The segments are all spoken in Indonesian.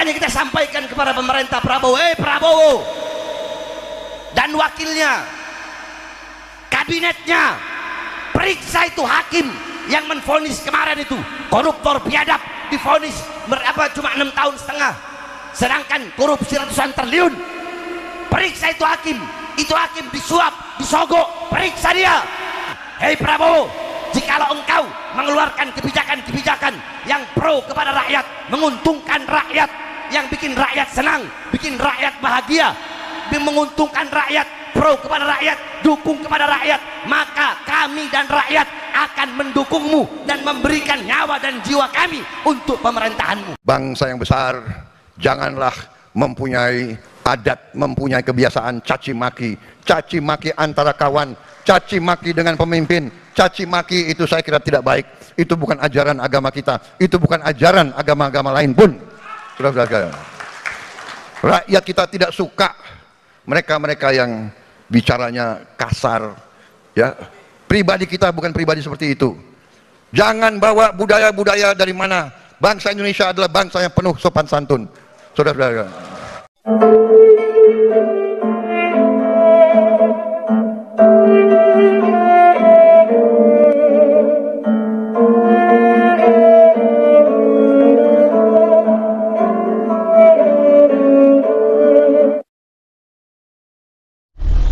Makanya kita sampaikan kepada pemerintah Prabowo, Prabowo dan wakilnya, kabinetnya, periksa itu hakim yang menvonis kemarin itu koruptor biadab, divonis cuma 6 tahun setengah, sedangkan korupsi ratusan triliun. Periksa itu hakim disuap, disogok, periksa dia. Hei Prabowo, jikalau engkau mengeluarkan kebijakan-kebijakan yang pro kepada rakyat, menguntungkan rakyat, yang bikin rakyat senang, bikin rakyat bahagia, menguntungkan rakyat, pro kepada rakyat, dukung kepada rakyat, maka kami dan rakyat akan mendukungmu dan memberikan nyawa dan jiwa kami untuk pemerintahanmu. Bangsa yang besar janganlah mempunyai adat, mempunyai kebiasaan caci maki antara kawan, caci maki dengan pemimpin. Caci maki itu saya kira tidak baik. Itu bukan ajaran agama kita, itu bukan ajaran agama-agama lain pun. Saudara-saudara, rakyat kita tidak suka mereka-mereka yang bicaranya kasar, ya. Pribadi kita bukan pribadi seperti itu. Jangan bawa budaya-budaya dari mana. Bangsa Indonesia adalah bangsa yang penuh sopan santun. Saudara-saudara,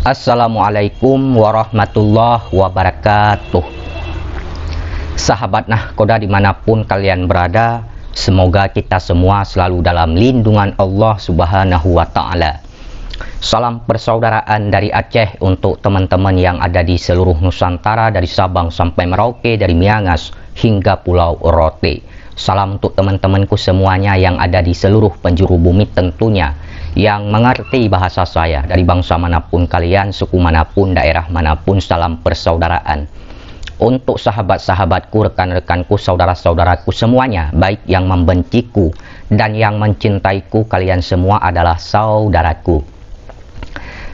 Assalamualaikum warahmatullahi wabarakatuh. Sahabat Nahkoda dimanapun kalian berada, semoga kita semua selalu dalam lindungan Allah Subhanahu wa Ta'ala. Salam persaudaraan dari Aceh untuk teman-teman yang ada di seluruh Nusantara, dari Sabang sampai Merauke, dari Miangas hingga Pulau Rote. Salam untuk teman-temanku semuanya yang ada di seluruh penjuru bumi tentunya, yang mengerti bahasa saya, dari bangsa manapun kalian, suku manapun, daerah manapun. Salam persaudaraan untuk sahabat-sahabatku, rekan-rekanku, saudara-saudaraku semuanya, baik yang membenciku dan yang mencintaiku, kalian semua adalah saudaraku.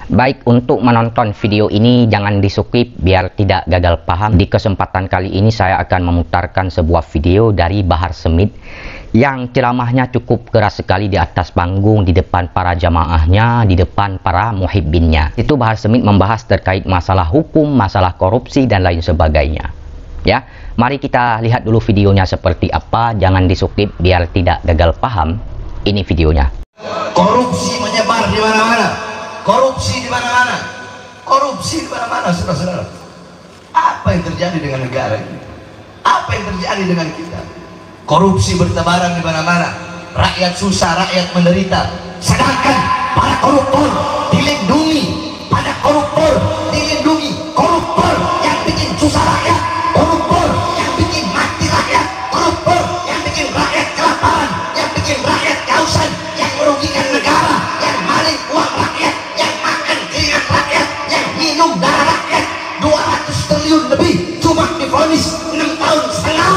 Baik, untuk menonton video ini jangan di-skip biar tidak gagal paham. Di kesempatan kali ini saya akan memutarkan sebuah video dari Bahar Smith yang ceramahnya cukup keras sekali di atas panggung, di depan para jamaahnya, di depan para muhibbinnya. Itu Bahar Smith membahas terkait masalah hukum, masalah korupsi dan lain sebagainya. Ya, mari kita lihat dulu videonya seperti apa. Jangan di-skip biar tidak gagal paham. Ini videonya. Korupsi menyebar di mana-mana. Korupsi di mana-mana. Korupsi di mana-mana, saudara-saudara. Apa yang terjadi dengan negara ini? Apa yang terjadi dengan kita? Korupsi bertebaran di mana-mana. Rakyat susah, rakyat menderita. Sedangkan para koruptor dilindungi. Pada koruptor dilindungi. Koruptor yang bikin susah rakyat. Koruptor yang bikin mati rakyat. Koruptor yang bikin rakyat kelaparan. Yang bikin rakyat kehausan. Yang merugikan negara. Yang maling uang rakyat. Yang makan keringat rakyat. Yang minum darah rakyat. 200 triliun lebih cuma divonis 6 tahun setengah.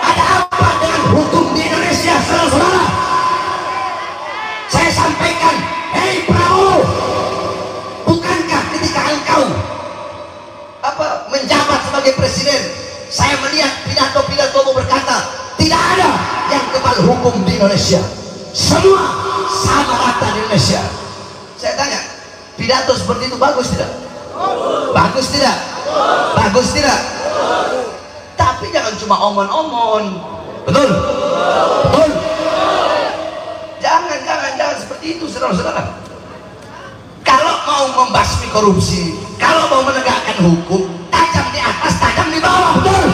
Ada apa dengan hukum di Indonesia, saudara-saudara? Saya sampaikan, hei Prabowo, bukankah ketika engkau menjabat sebagai presiden, saya melihat pidato-pidatomu berkata tidak ada yang kebal hukum di Indonesia, semua sama rata di Indonesia. Saya tanya, pidato seperti itu bagus tidak? Bagus tidak? Bagus tidak? Tapi jangan cuma omon-omon. Betul? Betul? Jangan seperti itu, saudara-saudara. Kalau mau membasmi korupsi, kalau mau menegakkan hukum, tajam di atas, tajam di bawah. Betul?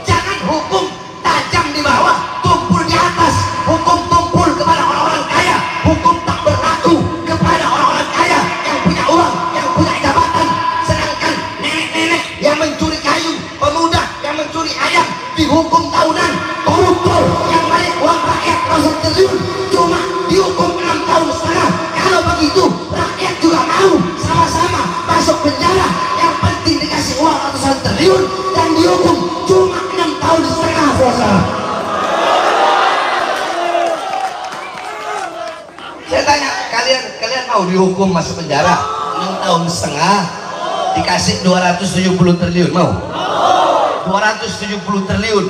Jangan hukum tajam di bawah, tumpul di atas. Hukum tumpul kepada orang-orang kaya. Hukum tak berlaku kepada orang-orang kaya yang punya uang, yang punya jabatan. Sedangkan nenek-nenek yang mencuri kayu, pemuda yang mencuri ayam, dihukum tahunan. Koruptor yang naik uang rakyat ratusan triliun cuma dihukum 6 tahun setengah. Kalau begitu rakyat juga mau sama-sama masuk penjara. Yang penting dikasih uang ratusan triliun dan dihukum cuma 6 tahun setengah, saudara. Saya tanya, kalian mau dihukum masuk penjara 6 tahun setengah, dikasih 270 triliun, mau? 270 triliun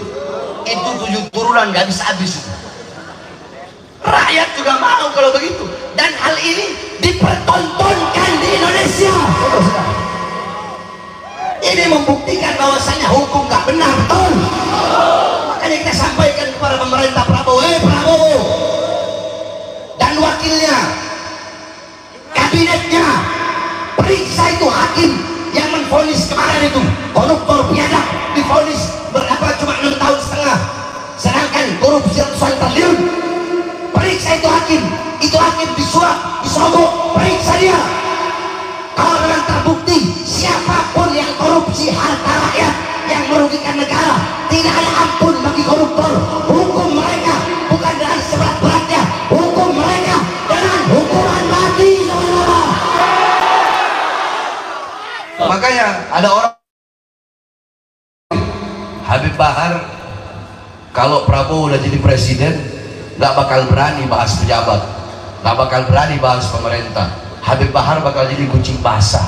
itu 7 turunan gak bisa habis. Rakyat juga mau kalau begitu, dan hal ini dipertontonkan di Indonesia. Ini membuktikan bahwasanya hukum gak benar, betul. Makanya kita sampaikan kepada pemerintah Prabowo, Prabowo dan wakilnya, kabinetnya, periksa itu hakim yang menvonis kemarin itu koruptor biadab, divonis berapa cuma 6 tahun setengah, sedangkan korupsi ratusan triliun. Periksa itu hakim disuap, disogok, periksa dia. Kalau memang terbukti siapapun yang korupsi harta rakyat yang merugikan negara, tidak ada ampun bagi koruptor. Hukum mereka bukan dengan seberat-beratnya, hukum mereka dengan hukuman mati. Makanya ada orang Habib Bahar, kalau Prabowo udah jadi presiden nggak bakal berani bahas pejabat, nggak bakal berani bahas pemerintah. Habib Bahar bakal jadi kucing basah.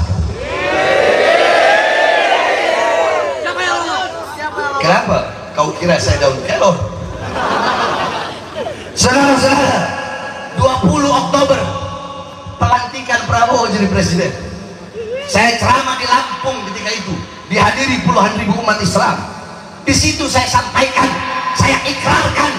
Kenapa? Kau kira saya daun kelor? Saudara-saudara, 20 Oktober pelantikan Prabowo jadi presiden. Saya ceramah di Lampung ketika itu, dihadiri puluhan ribu umat Islam. Di situ saya sampaikan, saya ikrarkan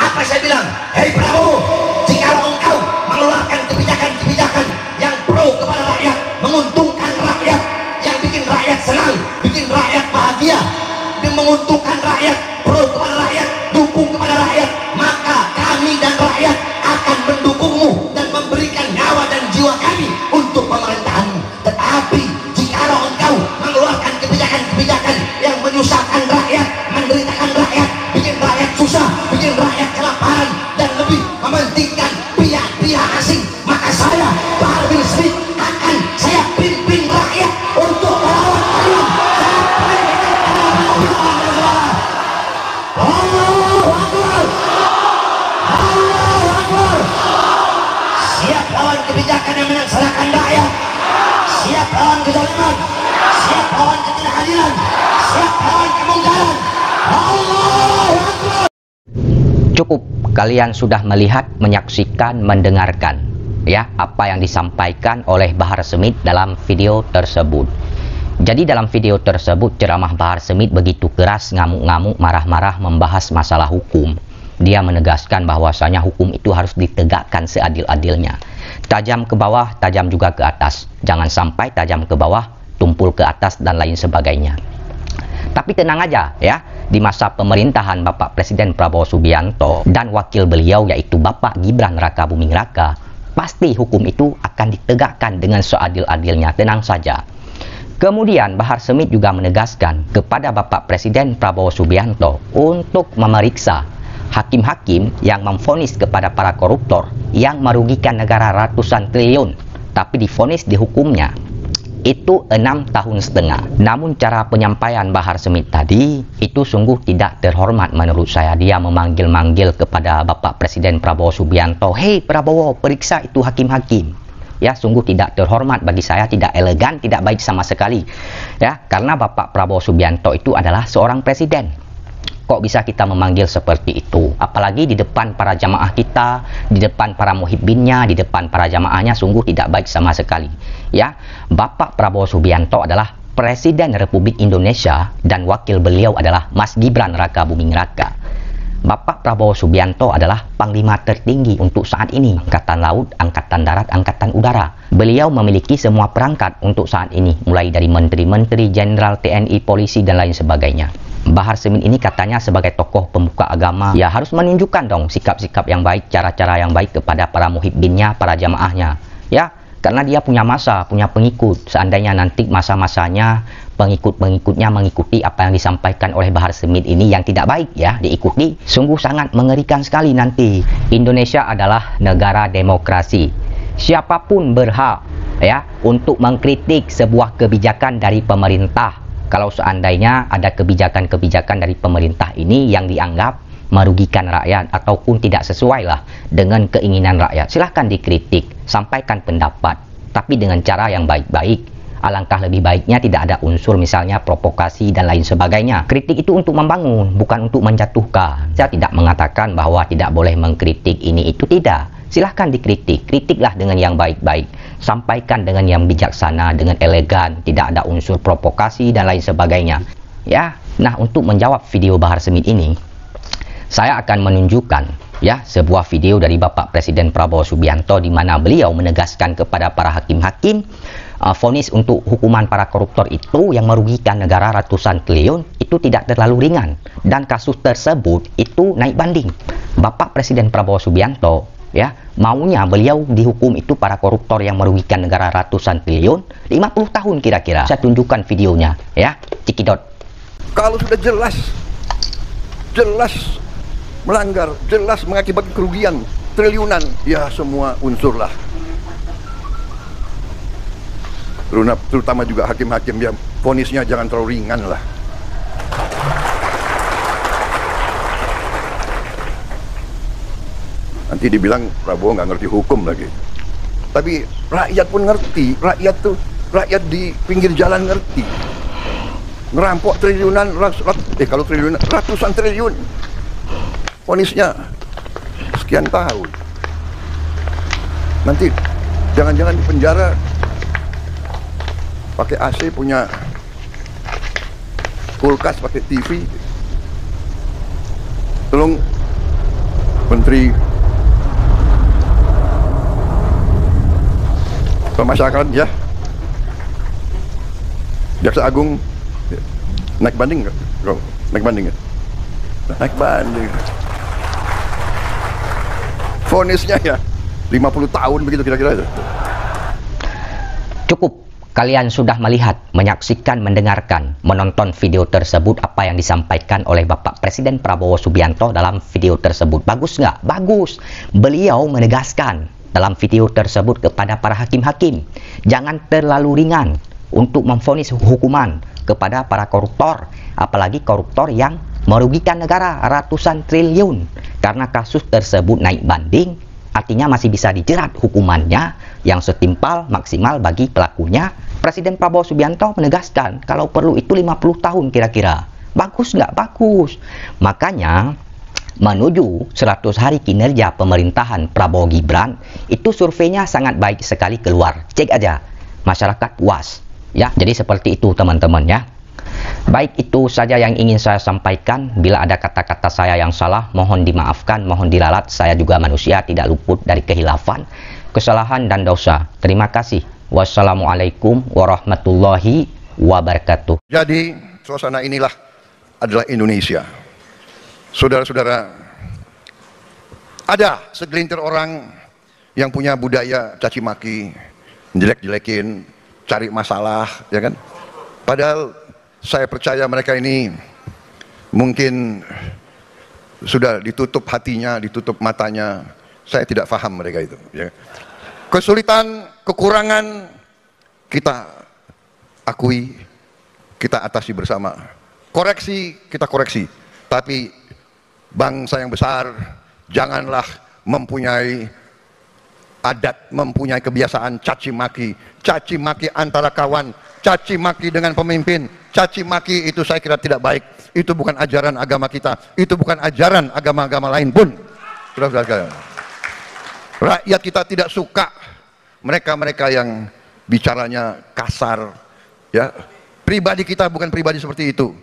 apa saya bilang. Hei Prabowo, jika engkau mengeluarkan kebijakan-kebijakan yang pro kepada rakyat, menguntungkan rakyat, yang bikin rakyat senang, bikin rakyat bahagia, dan menguntungkan rakyat, pro kepada rakyat, dukung kepada rakyat, maka kami dan rakyat akan mendukungmu dan memberikan nyawa dan jiwa kami untuk pemerintahanmu. Tetapi jikalau engkau mengeluarkan kebijakan-kebijakan yang menyusahkan rakyat, menderitakan rakyat, bikin rakyat susah, bikin rakyat kelaparan, dan lebih mementingkan pihak-pihak asing, maka saya, Bahar bin Smith, akan saya pimpin rakyat untuk melawan kalian. Allahu Akbar, Allahu Akbar. Siap lawan kebijakan yang menyengsarakan rakyat, siap lawan kezaliman, siap lawan ketidakadilan, siap lawan kemungkaran. Allahu Akbar. Cukup kalian sudah melihat, menyaksikan, mendengarkan ya apa yang disampaikan oleh Bahar Smith dalam video tersebut. Jadi dalam video tersebut ceramah Bahar Smith begitu keras, ngamuk-ngamuk, marah-marah membahas masalah hukum. Dia menegaskan bahwasanya hukum itu harus ditegakkan seadil-adilnya. Tajam ke bawah, tajam juga ke atas. Jangan sampai tajam ke bawah, tumpul ke atas dan lain sebagainya. Tapi tenang aja ya, di masa pemerintahan Bapak Presiden Prabowo Subianto dan wakil beliau yaitu Bapak Gibran Rakabuming Raka, pasti hukum itu akan ditegakkan dengan seadil-adilnya, tenang saja. Kemudian Bahar Smith juga menegaskan kepada Bapak Presiden Prabowo Subianto untuk memeriksa hakim-hakim yang memvonis kepada para koruptor yang merugikan negara ratusan triliun, tapi divonis dihukumnya itu 6,5 tahun. Namun cara penyampaian Bahar Smith tadi itu sungguh tidak terhormat menurut saya. Dia memanggil-manggil kepada Bapak Presiden Prabowo Subianto, hei Prabowo, periksa itu hakim-hakim. Ya, sungguh tidak terhormat bagi saya, tidak elegan, tidak baik sama sekali. Ya, karena Bapak Prabowo Subianto itu adalah seorang presiden. Kok bisa kita memanggil seperti itu? Apalagi di depan para jamaah kita, di depan para muhibbinnya, di depan para jamaahnya, sungguh tidak baik sama sekali. Ya, Bapak Prabowo Subianto adalah Presiden Republik Indonesia dan wakil beliau adalah Mas Gibran Rakabuming Raka. Bapak Prabowo Subianto adalah panglima tertinggi untuk saat ini, Angkatan Laut, Angkatan Darat, Angkatan Udara. Beliau memiliki semua perangkat untuk saat ini, mulai dari menteri-menteri, jenderal, TNI, polisi, dan lain sebagainya. Bahar Smith ini katanya sebagai tokoh pembuka agama, ya harus menunjukkan dong sikap-sikap yang baik, cara-cara yang baik kepada para muhibbinnya, para jamaahnya. Ya, karena dia punya masa, punya pengikut. Seandainya nanti masa-masanya pengikut-pengikutnya mengikuti apa yang disampaikan oleh Bahar Smith ini yang tidak baik ya diikuti, sungguh sangat mengerikan sekali nanti. Indonesia adalah negara demokrasi. Siapapun berhak ya untuk mengkritik sebuah kebijakan dari pemerintah. Kalau seandainya ada kebijakan-kebijakan dari pemerintah ini yang dianggap merugikan rakyat ataupun tidak sesuai lah dengan keinginan rakyat, silahkan dikritik, sampaikan pendapat, tapi dengan cara yang baik-baik. Alangkah lebih baiknya tidak ada unsur misalnya provokasi dan lain sebagainya. Kritik itu untuk membangun, bukan untuk menjatuhkan. Saya tidak mengatakan bahwa tidak boleh mengkritik ini itu, tidak. Silahkan dikritik, kritiklah dengan yang baik-baik, sampaikan dengan yang bijaksana, dengan elegan, tidak ada unsur provokasi dan lain sebagainya. Ya, nah untuk menjawab video Bahar Smith ini, saya akan menunjukkan ya sebuah video dari Bapak Presiden Prabowo Subianto di mana beliau menegaskan kepada para hakim-hakim vonis untuk hukuman para koruptor itu yang merugikan negara ratusan triliun itu tidak terlalu ringan dan kasus tersebut itu naik banding. Bapak Presiden Prabowo Subianto ya maunya beliau dihukum itu para koruptor yang merugikan negara ratusan triliun 50 tahun kira-kira. Saya tunjukkan videonya ya, cekidot. Kalau sudah jelas melanggar, jelas mengakibatkan kerugian triliunan, ya semua unsurlah. Terutama juga hakim-hakim yang vonisnya jangan terlalu ringan lah. Nanti dibilang Prabowo nggak ngerti hukum lagi. Tapi rakyat pun ngerti, rakyat di pinggir jalan ngerti. Ngerampok triliunan, kalau triliunan, ratusan triliun. Vonisnya sekian tahun. Nanti jangan-jangan di penjara pakai AC, punya kulkas, pakai TV. Tolong Menteri Pemasyarakatan ya, Jaksa Agung naik banding nggak? Naik banding ya? Naik banding. Vonisnya ya 50 tahun begitu kira-kira itu. Cukup kalian sudah melihat, menyaksikan, mendengarkan, menonton video tersebut apa yang disampaikan oleh Bapak Presiden Prabowo Subianto dalam video tersebut. Bagus nggak? Bagus. Beliau menegaskan dalam video tersebut kepada para hakim-hakim, jangan terlalu ringan untuk memvonis hukuman kepada para koruptor, apalagi koruptor yang merugikan negara ratusan triliun. Karena kasus tersebut naik banding, artinya masih bisa dijerat hukumannya yang setimpal maksimal bagi pelakunya. Presiden Prabowo Subianto menegaskan kalau perlu itu 50 tahun kira-kira. Bagus nggak? Bagus. Makanya menuju 100 hari kinerja pemerintahan Prabowo Gibran itu surveinya sangat baik sekali keluar. Cek aja, masyarakat puas ya. Jadi seperti itu teman-teman ya. Baik, itu saja yang ingin saya sampaikan. Bila ada kata-kata saya yang salah, mohon dimaafkan, mohon diralat. Saya juga manusia, tidak luput dari kehilafan, kesalahan dan dosa. Terima kasih. Wassalamualaikum warahmatullahi wabarakatuh. Jadi suasana inilah adalah Indonesia. Saudara-saudara, ada segelintir orang yang punya budaya caci maki, jelek-jelekin, cari masalah, ya kan? Padahal saya percaya mereka ini mungkin sudah ditutup hatinya, ditutup matanya. Saya tidak paham mereka itu. Ya. Kesulitan, kekurangan kita akui, kita atasi bersama. Koreksi, kita koreksi. Tapi bangsa yang besar janganlah mempunyai adat, mempunyai kebiasaan caci maki antara kawan, caci maki dengan pemimpin. Caci maki itu saya kira tidak baik. Itu bukan ajaran agama kita. Itu bukan ajaran agama-agama lain pun. Saudara-saudara, rakyat kita tidak suka mereka-mereka yang bicaranya kasar. Ya, pribadi kita bukan pribadi seperti itu.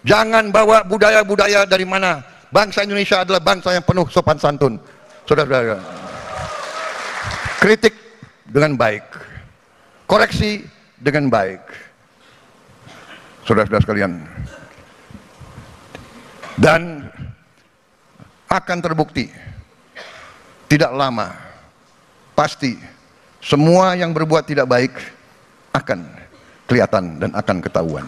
Jangan bawa budaya-budaya dari mana. Bangsa Indonesia adalah bangsa yang penuh sopan santun. Saudara-saudara, kritik dengan baik, koreksi dengan baik. Saudara-saudara sekalian, dan akan terbukti tidak lama, pasti semua yang berbuat tidak baik akan kelihatan dan akan ketahuan.